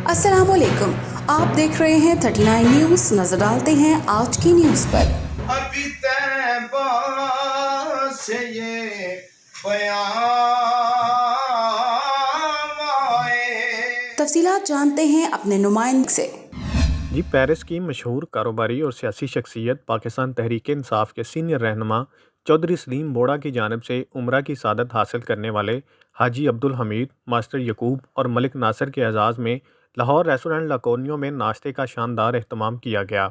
अस्सलाम वालेकुम, आप देख रहे हैं 39 न्यूज़। नजर डालते हैं आज की न्यूज़ पर। अभी तैबा से ये बयान आए। तफसीलात जानते हैं अपने नुमाइंदे से। जी, पेरिस की मशहूर कारोबारी और सियासी शख्सियत पाकिस्तान तहरीक इंसाफ के सीनियर रहनुमा चौधरी सलीम बोड़ा की जानिब से उम्रा की सादत हासिल करने वाले हाजी अब्दुल हमीद, मास्टर यकूब और मलिक नासिर के एजाज़ में लाहौर रेस्टोरेंट लाकोनियो में नाश्ते का शानदार अहतमाम किया गया।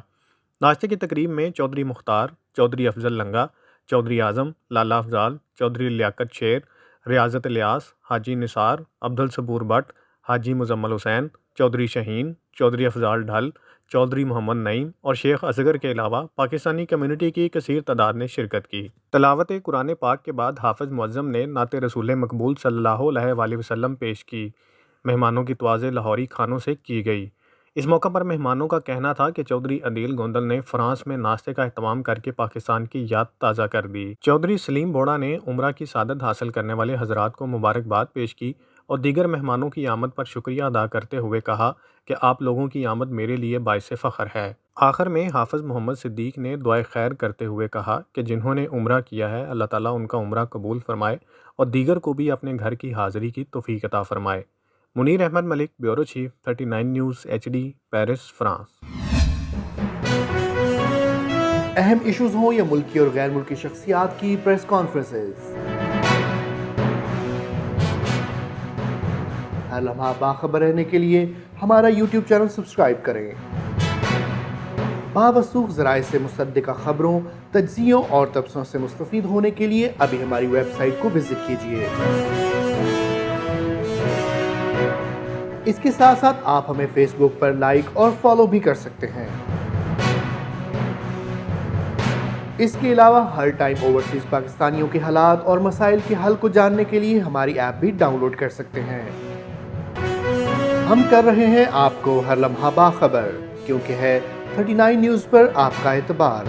नाश्ते की तकरीब में चौधरी मुख्तार, चौधरी अफजल लंगा, चौधरी आज़म, लाला अफजाल, चौधरी लियाकत शेर, रियाजत इलियास, हाजी निसार, अब्दुल सबूर भट्ट, हाजी मुजम्मल हुसैन, चौधरी शहीन, चौधरी अफजाल ढल, चौधरी मोहम्मद नईम और शेख असगर के अलावा पाकिस्तानी कम्युनिटी की कसीर तादाद ने शिरकत की। तलावत कुरान पाक के बाद हाफिज़ मुअज़्ज़म ने नाते रसूल मकबूल सल्लल्लाहु अलैहि वसल्लम पेश की। मेहमानों की तवाज़े लाहौरी खानों से की गई। इस मौका पर मेहमानों का कहना था कि चौधरी अदील गोंदल ने फ्रांस में नाश्ते का अहतमाम करके पाकिस्तान की याद ताज़ा कर दी। चौधरी सलीम बोड़ा ने उम्रा की सादत हासिल करने वाले हजरात को मुबारकबाद पेश की और दीगर मेहमानों की आमद पर शुक्रिया अदा करते हुए कहा कि आप लोगों की आमद मेरे लिए बाइस फ़ख्र है। आखिर में हाफिज़ मोहम्मद सिद्दीक ने दुआए खैर करते हुए कहा कि जिन्होंने उम्रा किया है अल्लाह ताला उनका उम्रा कबूल फरमाए और दीगर को भी अपने घर की हाज़िरी की तौफीक अता फरमाए। Munir Ahmed Malik, bureau chief, 39 news HD, Paris, France. अहम इश्यूज हों या मुल्की और गैर मुल्की शख्सियात की प्रेस कॉन्फ्रेंसेस, हर लम्हा बाखबर रहने के लिए हमारा YouTube चैनल सब्सक्राइब करें। बावसूख ज़राए से मुसद्दिक़ा खबरों, तज्ज़ियों और तबसरों से मुस्तफ़ीद होने के लिए अभी हमारी वेबसाइट को विजिट कीजिए। इसके साथ साथ आप हमें फेसबुक पर लाइक और फॉलो भी कर सकते हैं। इसके अलावा हर टाइम ओवरसीज पाकिस्तानियों के हालात और मसाइल के हल को जानने के लिए हमारी ऐप भी डाउनलोड कर सकते हैं। हम कर रहे हैं आपको हर लम्हा बाखबर, क्योंकि है 39 न्यूज़ पर आपका एतबार।